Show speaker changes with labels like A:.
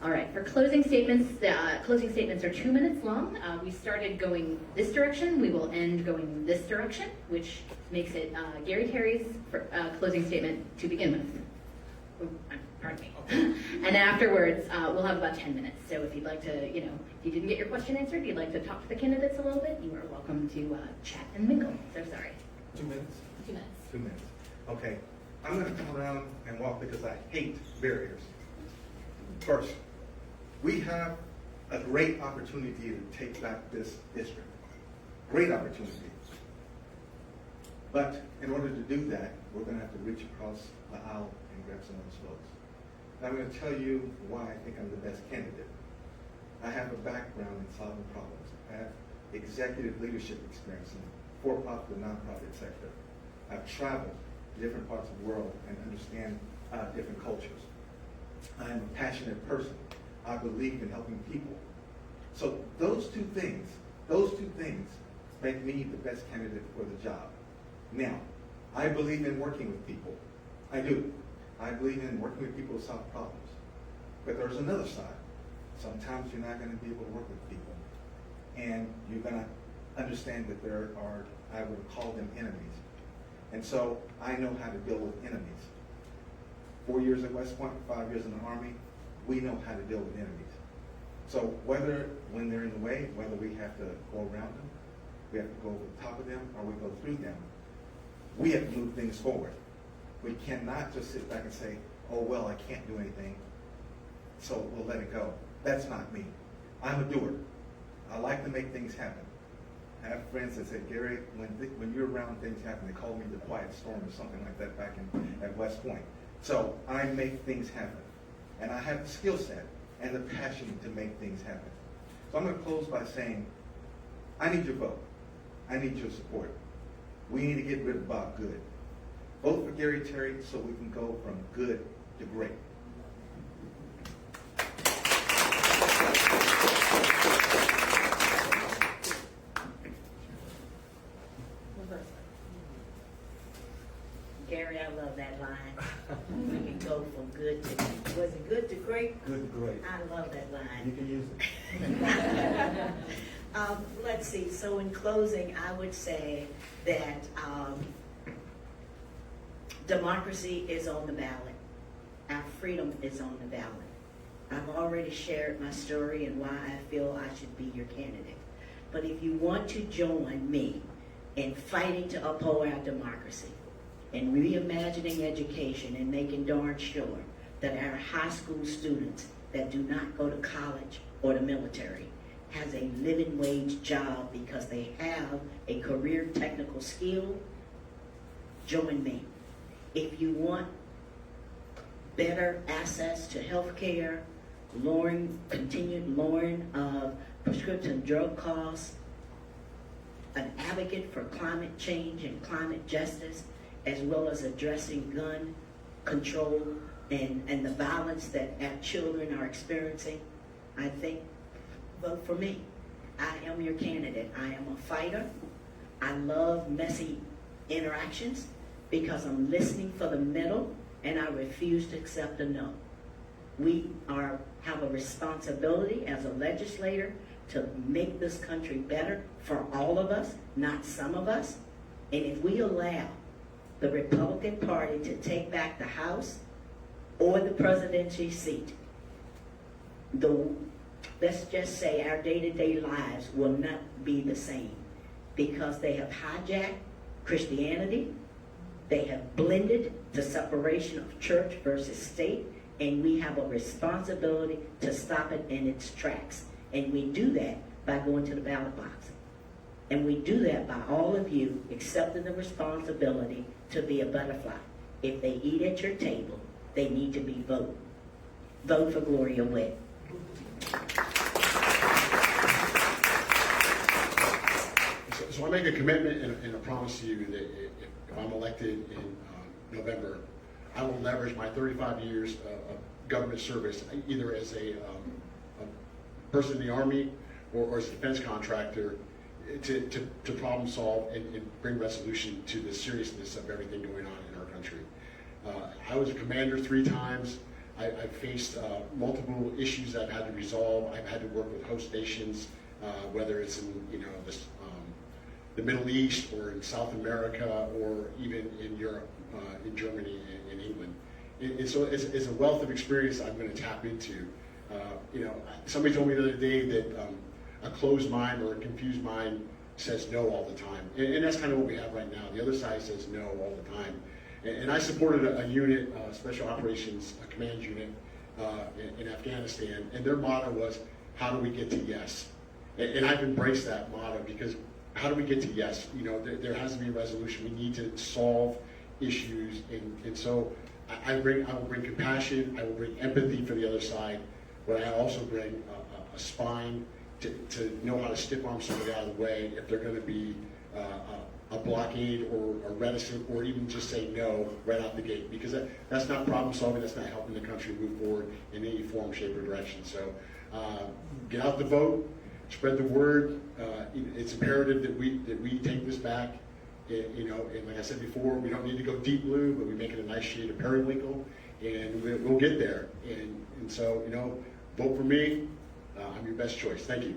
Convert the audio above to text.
A: All right, for closing statements are 2 minutes long. We started going this direction. We will end going this direction, which makes it Gary Terry's closing statement to begin with. Pardon me.
B: Okay.
A: And afterwards, we'll have about 10 minutes. So if you'd like to, if you didn't get your question answered, you'd like to talk to the candidates a little bit, you are welcome to chat and mingle. So sorry.
B: 2 minutes?
A: 2 minutes.
B: 2 minutes. Okay. I'm going to come around and walk because I hate barriers. First, we have a great opportunity to take back this district. Great opportunity. But in order to do that, we're going to have to reach across the aisle and grab some of those votes. Now I'm going to tell you why I think I'm the best candidate. I have a background in solving problems. I have executive leadership experience in the for-profit and nonprofit sector. I've traveled to different parts of the world and understand different cultures. I'm a passionate person. I believe in helping people. So those two things make me the best candidate for the job. Now, I believe in working with people. I do. I believe in working with people to solve problems. But there's another side. Sometimes you're not going to be able to work with people. And you're going to understand that there are, I would call them enemies. And so I know how to deal with enemies. 4 years at West Point, 5 years in the Army, we know how to deal with enemies. So whether when they're in the way, whether we have to go around them, we have to go over the top of them, or we go through them, we have to move things forward. We cannot just sit back and say, oh, well, I can't do anything, so we'll let it go. That's not me. I'm a doer. I like to make things happen. I have friends that say, Gary, when you're around, things happen. They call me the quiet storm or something like that back at West Point. So I make things happen. And I have the skill set and the passion to make things happen. So I'm going to close by saying, I need your vote. I need your support. We need to get rid of Bob Good. Vote for Gary Terry so we can go from good to great.
C: Gary, I love that line. We can go from good to, was it good to great?
B: Good to great.
C: I love that line.
B: You can use it.
C: Let's see, so in closing, I would say that democracy is on the ballot. Our freedom is on the ballot. I've already shared my story and why I feel I should be your candidate. But if you want to join me in fighting to uphold our democracy and reimagining education and making darn sure that our high school students that do not go to college or the military has a living wage job because they have a career technical skill, join me. If you want better access to health care, continued lowering of prescription drug costs, an advocate for climate change and climate justice, as well as addressing gun control and the violence that our children are experiencing, I think vote for me. I am your candidate. I am a fighter. I love messy interactions because I'm listening for the middle and I refuse to accept a no. We have a responsibility as a legislator to make this country better for all of us, not some of us. And if we allow the Republican Party to take back the House or the presidency seat, let's just say our day-to-day lives will not be the same because they have hijacked Christianity, they have blended the separation of church versus state, and we have a responsibility to stop it in its tracks. And we do that by going to the ballot box. And we do that by all of you accepting the responsibility to be a butterfly. If they eat at your table, they need to be vote. Vote for Gloria Witt.
D: So I make a commitment and a promise to you that if I'm elected in November, I will leverage my 35 years of government service, either as a person in the Army or as a defense contractor, to problem solve and bring resolution to the seriousness of everything going on in our country. I was a commander 3 times. I've faced multiple issues that I've had to resolve. I've had to work with host nations, whether it's in the Middle East or in South America or even in Europe, in Germany and England. And so it's a wealth of experience I'm going to tap into. Somebody told me the other day that a closed mind or a confused mind says no all the time. And that's kind of what we have right now. The other side says no all the time. And I supported a unit, Special Operations Command Unit in Afghanistan, and their motto was, how do we get to yes? And I've embraced that motto because how do we get to yes? There has to be a resolution. We need to solve issues. And so I will bring compassion, I will bring empathy for the other side, but I also bring a spine to know how to stiff arm somebody out of the way if they're going to be a blockade or a reticent or even just say no right out the gate, because that's not problem solving, that's not helping the country move forward in any form, shape, or direction. So get out the vote, spread the word. It's imperative that we take this back. And like I said before, we don't need to go deep blue, but we make it a nice shade of periwinkle, and we'll get there. And so, vote for me. I'm your best choice. Thank you.